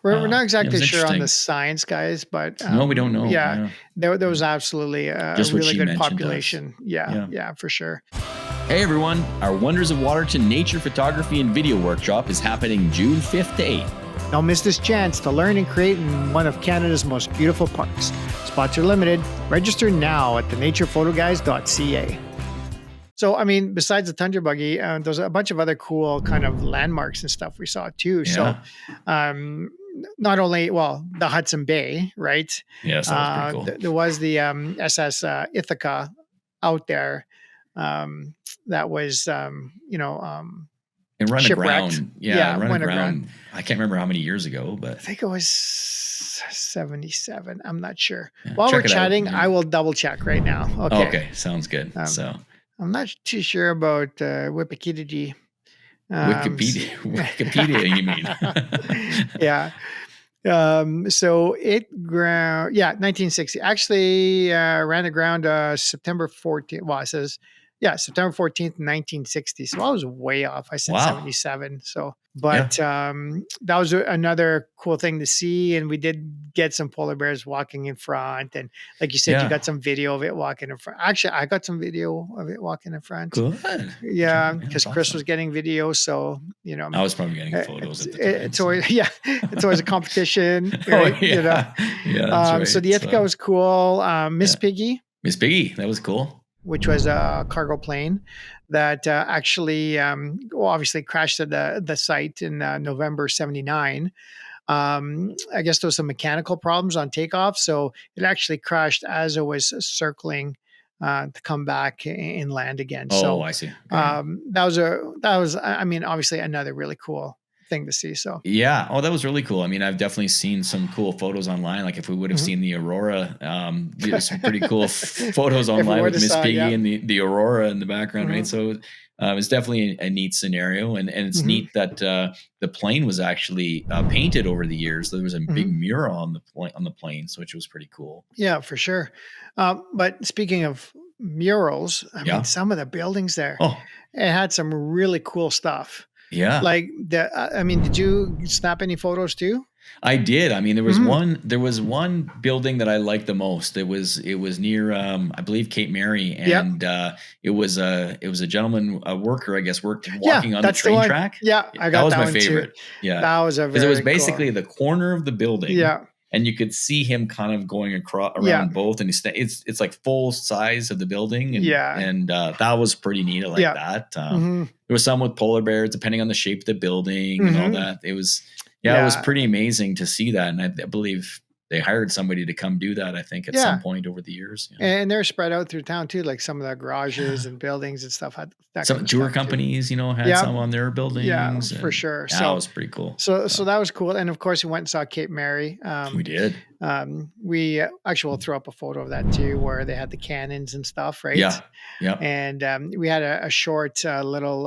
we're not exactly sure on the science, guys, but no, we don't know. There was absolutely a really good population. For sure. Hey everyone, our Wonders of Waterton Nature Photography and Video Workshop is happening June 5th to 8th. Don't miss this chance to learn and create in one of Canada's most beautiful parks. Spots are limited. Register now at thenaturephotoguys.ca. So, I mean, besides the Tundra Buggy, there's a bunch of other cool kind of landmarks and stuff we saw too. So, not only, the Hudson Bay, right? Yes, that was pretty cool. There was the SS Ithaca out there. That was, it run aground. Run aground. I can't remember how many years ago, but I think it was 77. I'm not sure. While we're chatting, I will double check right now. Okay. Sounds good. I'm not too sure about Wikipedia. Wikipedia, you mean? So it ground, 1960. Actually, ran aground September 14th. Well, it says Yeah, September 14th, 1960. So I was way off. I said Wow. 77. So, but that was another cool thing to see. And we did get some polar bears walking in front. And like you said, you got some video of it walking in front. Actually, I got some video of it walking in front. Good. Yeah, because Chris was getting video. So, you know, I was probably getting photos at the time. It's always, it's always a competition. Right? Yeah. You know? Yeah, that's right. So the Ithaca was cool. Miss Piggy. Miss Piggy, that was cool. Which was a cargo plane that actually, obviously crashed at the site in November 79. I guess there was some mechanical problems on takeoff. So it actually crashed as it was circling to come back and land again. Oh, so I see. Okay. That was, I mean, obviously another really cool thing to see. So yeah, that was really cool. I mean, I've definitely seen some cool photos online. Like if we would have seen the Aurora, there's some pretty cool photos online with Miss Piggy and the Aurora in the background, right? So it's definitely a neat scenario, and it's neat that the plane was actually painted over the years. There was a big mural on the plane, so which was pretty cool. Yeah, for sure. But speaking of murals, I mean, some of the buildings there, it had some really cool stuff. Yeah. Like I mean, did you snap any photos too? I did. I mean, there was one building that I liked the most. It was near, I believe, Cape Mary, and it was a gentleman, a worker, I guess, walking on the train track. Yeah, I got that was my favorite. Too. Yeah, that was a very it was basically the corner of the building. Yeah. And you could see him kind of going around both, and it's like full size of the building, and that was pretty neat. I like that. There was some with polar bears, depending on the shape of the building and all that. It was it was pretty amazing to see that, and I believe they hired somebody to come do that, I think, at some point over the years. And they're spread out through town too, like some of the garages and buildings and stuff had that. Some tour companies, had some on their buildings. Yeah, for sure. So that was pretty cool. So that was cool. And of course, we went and saw Cape Mary. We did. We actually will throw up a photo of that too, where they had the cannons and stuff, right? Yeah. Yeah. And we had a short little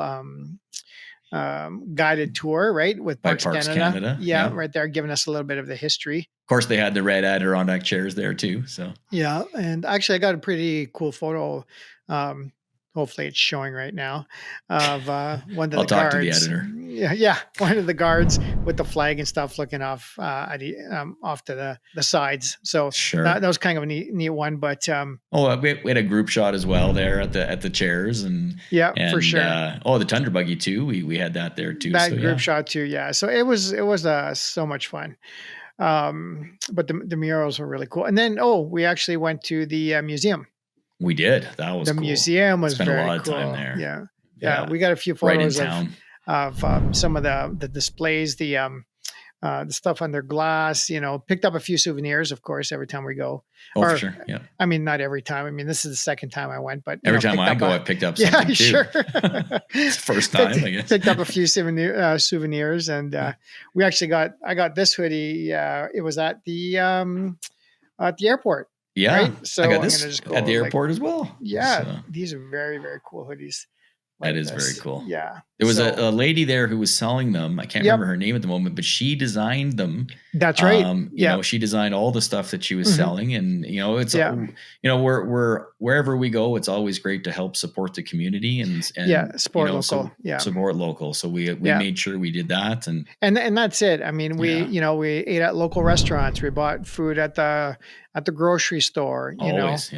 guided tour, right, with Parks Canada. Yeah, right there, giving us a little bit of the history. Of course, they had the red Adirondack chairs there too. So yeah, and actually, I got a pretty cool photo. Hopefully, it's showing right now of one of the guards. I'll talk to the editor. Yeah, one of the guards with the flag and stuff, looking off off to the sides. So sure, that was kind of a neat one. But we had a group shot as well there at the chairs, and for sure. The Tundra buggy too. We had that there too. That group shot too. Yeah, so it was so much fun. But the murals were really cool. And then we actually went to the museum. We did. That was the cool. Museum was Spent very a lot cool. of time there. Yeah. We got a few photos right in town. of some of the displays, the stuff under glass. Picked up a few souvenirs, of course, every time we go. For sure. Yeah. I mean, not every time. I mean, this is the second time I went, but every time I go, I picked up something too. Sure. It's the first time, I guess. Picked up a few souvenirs, and we actually I got this hoodie. It was at the airport. Yeah, right? So I got this at the airport as well. Yeah, so these are very, very cool hoodies. That is very cool. Yeah. There was a lady there who was selling them. I can't remember her name at the moment, but she designed them. That's right. She designed all the stuff that she was selling, and it's we're wherever we go, it's always great to help support the community and support local. Support local. So we made sure we did that, and that's it. I mean, we ate at local restaurants. We bought food at the grocery store. Always,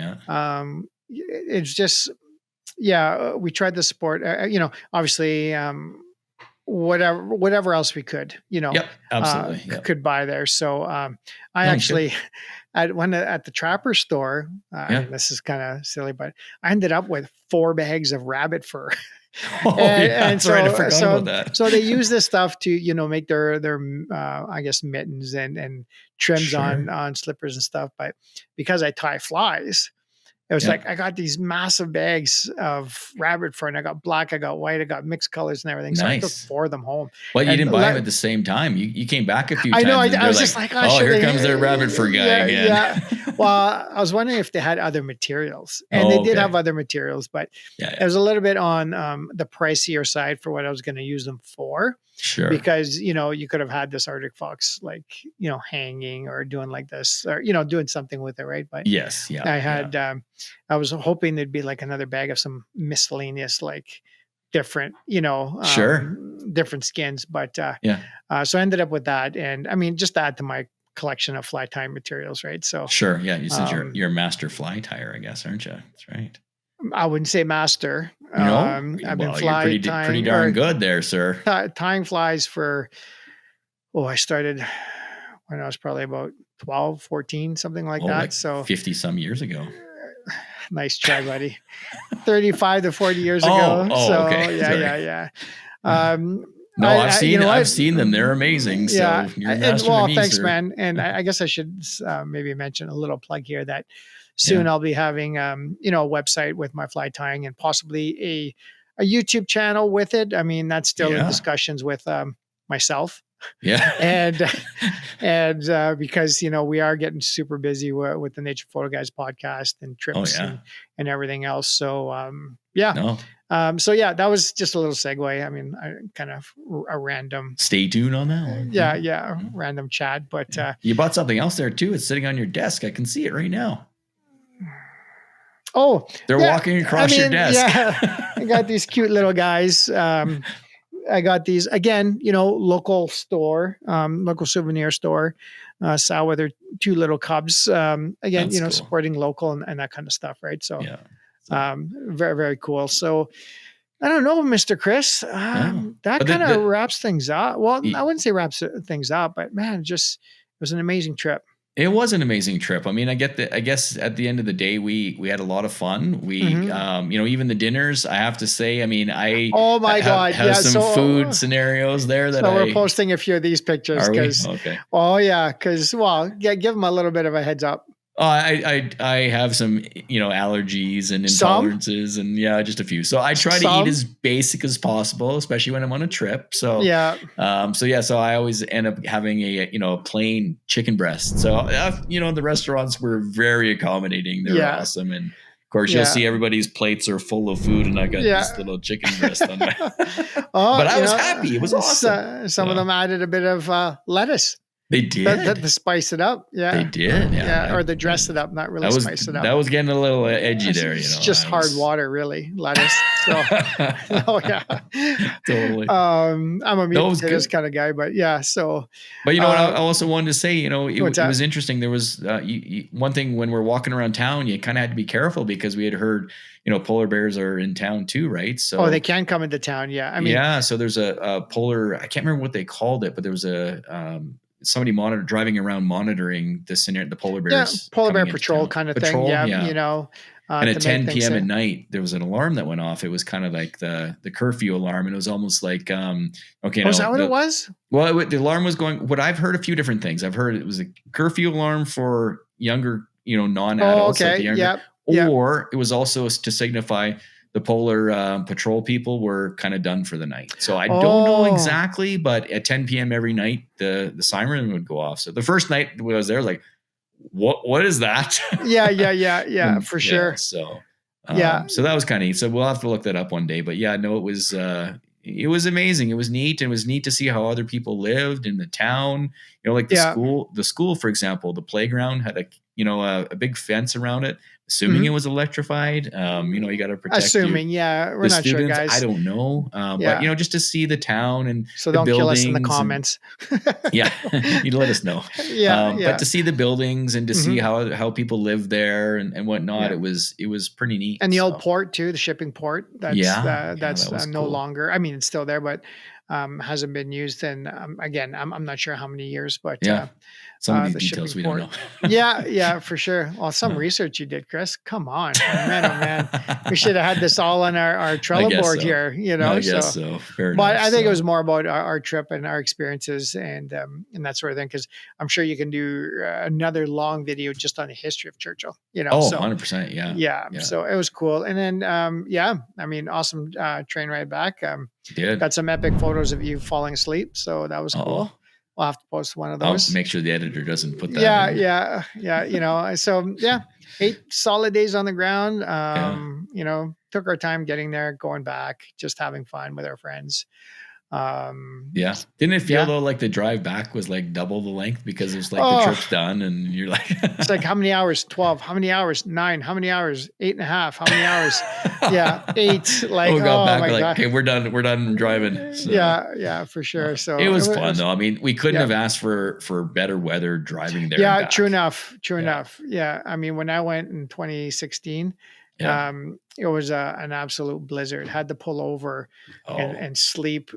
it's just. Yeah, we tried to support, obviously, whatever else we could, absolutely, could buy there. So I actually, at the Trapper store, this is kind of silly, but I ended up with 4 bags of rabbit fur. And so, I forgot about that. So they use this stuff to, make their I guess mittens and trims on slippers and stuff. But because I tie flies, it was like I got these massive bags of rabbit fur, and I got black, I got white, I got mixed colors and everything. So I took 4 of them home. Well, you didn't buy them at the same time. You came back a few times. I know. I was just like, here comes their rabbit fur guy again. Yeah. Well, I was wondering if they had other materials, and they did have other materials, but it was a little bit on the pricier side for what I was going to use them for. Sure. because, you could have had this Arctic fox, like, hanging or doing like this, or, doing something with it. Right. But Yes. Yeah. I Yeah. had, I was hoping there'd be like another bag of some miscellaneous, like different, Sure. different skins. But, Yeah. so I ended up with that. And I mean, just to add to my collection of fly tying materials. Right. So, Sure. Yeah. You said um, you're a master fly tire, I guess, aren't you? That's right. I wouldn't say master. I've been Well, you're fly pretty tying darn or good there, sir. tying flies for, I started when I was probably about 12, 14, something like Oh, that. like So 50 some years ago. nice try, buddy. 35 to 40 years Oh, ago. oh, So okay. yeah, Sorry. yeah, yeah. Um, No, you know I've what? seen them. They're amazing. Yeah. So you're a And master to well, me, thanks, sir. man. And I guess I should maybe mention a little plug here that soon Yeah. I'll be having, a website with my fly tying and possibly a YouTube channel with it. I mean, that's still in Yeah. discussions with myself. Yeah. and because we are getting super busy with the Nature Photo Guys podcast and Oh trips yeah. and everything else. So yeah. No. So yeah, that was just a little segue. I mean, kind of a random, Stay tuned on that one. yeah, random chat. But You bought something else there too. It's sitting on your desk. I can see it right now. oh, They're yeah, walking across your desk. Yeah, I got these cute little guys. I got these again, local store, local souvenir store, saw with their two little cubs. Again, That's cool. supporting local and that kind of stuff, right? So, Yeah. very, very cool. So, I don't know, Mr. Chris. Yeah. That But kind of wraps things up. Well, I wouldn't say wraps things up, but man, it was an amazing trip. It was an amazing trip. I mean, I guess at the end of the day, we had a lot of fun. We, even the dinners, I have to say, I mean, Oh my God. have Yeah. some So, food scenarios there that we're posting a few of these pictures are we? because, Okay. oh yeah. Cause give them a little bit of a heads up. Oh, I have some, allergies and intolerances and just a few. So I try to eat as basic as possible, especially when I'm on a trip. So, yeah. So I always end up having a plain chicken breast. So, the restaurants were very accommodating. They're awesome. And of course you'll see everybody's plates are full of food and I got this little chicken breast on my, but I was happy. It was awesome. Some of them added a bit of lettuce. They did. To spice it up. Yeah. They did. Yeah. Or to dress it up, not really spice it up. That was getting a little edgy there. It's just hard water, really. Lettuce. So, oh, yeah. Totally. I'm a meat potatoes kind of guy, but yeah. So, but what I also wanted to say, it was interesting. There was one thing when we're walking around town, you kind of had to be careful because we had heard, polar bears are in town too, right? So they can come into town. Yeah. I mean, so there's a polar, I can't remember what they called it, but there was a, somebody driving around monitoring the polar bears. Yeah, polar bear patrol kind of thing. Yeah. And at 10 p.m. at night, there was an alarm that went off. It was kind of like the curfew alarm. And it was almost like, is that what it was? Well, the alarm was going, what I've heard a few different things. I've heard it was a curfew alarm for younger, non-adults. Okay. Or it was also to signify the polar patrol people were kind of done for the night. So I don't know exactly, but at 10 p.m. every night, the siren would go off. So the first night when I was there, like, what is that? Yeah, for sure. So so that was kind of neat. So we'll have to look that up one day. But yeah, no, it was amazing. It was neat. And it was neat to see how other people lived in the town. Like the school, for example, the playground had a big fence around it. Assuming it was electrified, you got to protect. Assuming, we're not sure, guys. I don't know, but just to see the town and so don't kill us in the comments. You'd let us know. But to see the buildings and to see how people live there and whatnot, it was pretty neat. And the old port too, the shipping port. That's no longer. I mean, it's still there, but hasn't been used in. Again, I'm not sure how many years, but some of these details we don't know. yeah, for sure. Well, some research you did, Chris. Come on, man, oh man. We should have had this all on our Trello board here. I guess so. Fair but enough, I think it was more about our trip and our experiences and that sort of thing. Because I'm sure you can do another long video just on the history of Churchill. 100%. Yeah. So it was cool. And then I mean, awesome train ride back. Got some epic photos of you falling asleep, so that was cool. We'll have to post one of those. I'll make sure the editor doesn't put that. Yeah. So 8 solid days on the ground. Took our time getting there, going back, just having fun with our friends. Yeah. Didn't it feel though like the drive back was like double the length because it's like the trip's done and you're like, it's like how many hours? 12. How many hours? 9. How many hours? 8.5. How many hours? 8. Like, we got back my like, God. okay, we're done driving. So, yeah, for sure. So it was fun though. I mean, we couldn't have asked for better weather driving there. Yeah, true enough. Yeah. I mean, when I went in 2016, it was an absolute blizzard. Had to pull over and sleep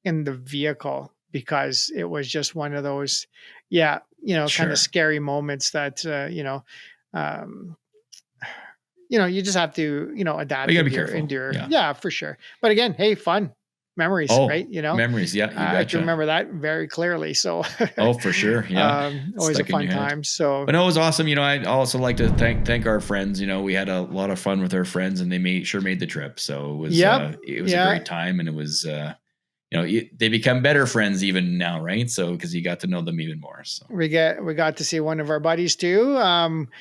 in the vehicle because it was just one of those, kind of scary moments that, you just have to, adapt. You gotta be careful. Endure. Yeah, for sure. But again, hey, fun memories, right? Memories. Yeah. I can remember that very clearly. So, for sure. Yeah. Always a fun time. So, but no, it was awesome. I also like to thank our friends. We had a lot of fun with our friends and they made the trip. So it was, a great time. And it was, they become better friends even now, right? So because you got to know them even more. So we got to see one of our buddies too.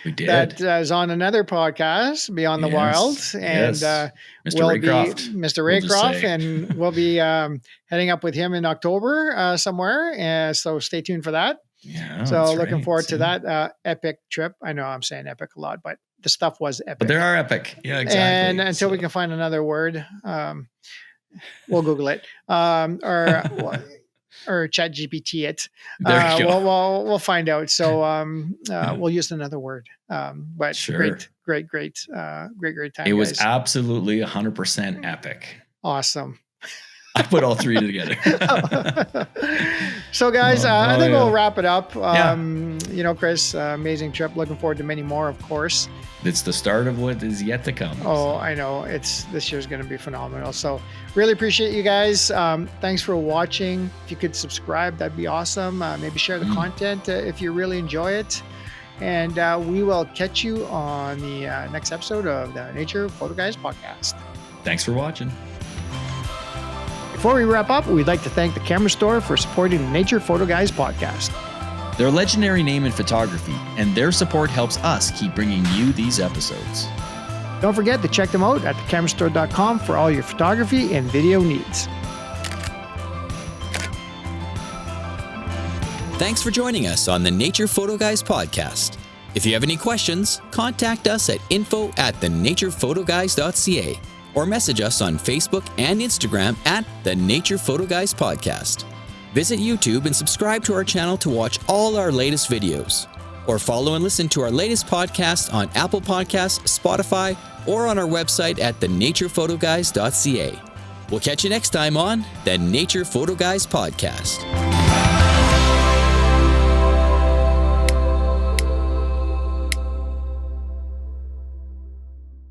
We did. That is on another podcast, Beyond the Wild, and Mr. Raycroft, and we'll be heading up with him in October somewhere. So stay tuned for that. Yeah. So looking forward to that epic trip. I know I'm saying epic a lot, but the stuff was epic. But they are epic. Yeah, exactly. And until we can find another word. We'll Google it, or Chat GPT it. We'll find out. So we'll use another word. But sure. Great time. It was absolutely 100% epic. Awesome. I put all three together. So guys, I think we'll wrap it up. Chris, amazing trip. Looking forward to many more, of course. It's the start of what is yet to come. Oh, I know. This year's going to be phenomenal. So really appreciate you guys. Thanks for watching. If you could subscribe, that'd be awesome. Maybe share the content if you really enjoy it. And we will catch you on the next episode of the Nature Photo Guys podcast. Thanks for watching. Before we wrap up, we'd like to thank the Camera Store for supporting the Nature Photo Guys podcast. They're a legendary name in photography, and their support helps us keep bringing you these episodes. Don't forget to check them out at thecamerastore.com for all your photography and video needs. Thanks for joining us on the Nature Photo Guys podcast. If you have any questions, contact us at info@thenaturePhotoGuys.ca or message us on Facebook and Instagram at the Nature Photo Guys podcast. Visit YouTube and subscribe to our channel to watch all our latest videos. Or follow and listen to our latest podcast on Apple Podcasts, Spotify, or on our website at thenaturePhotoGuys.ca. We'll catch you next time on the Nature Photo Guys podcast.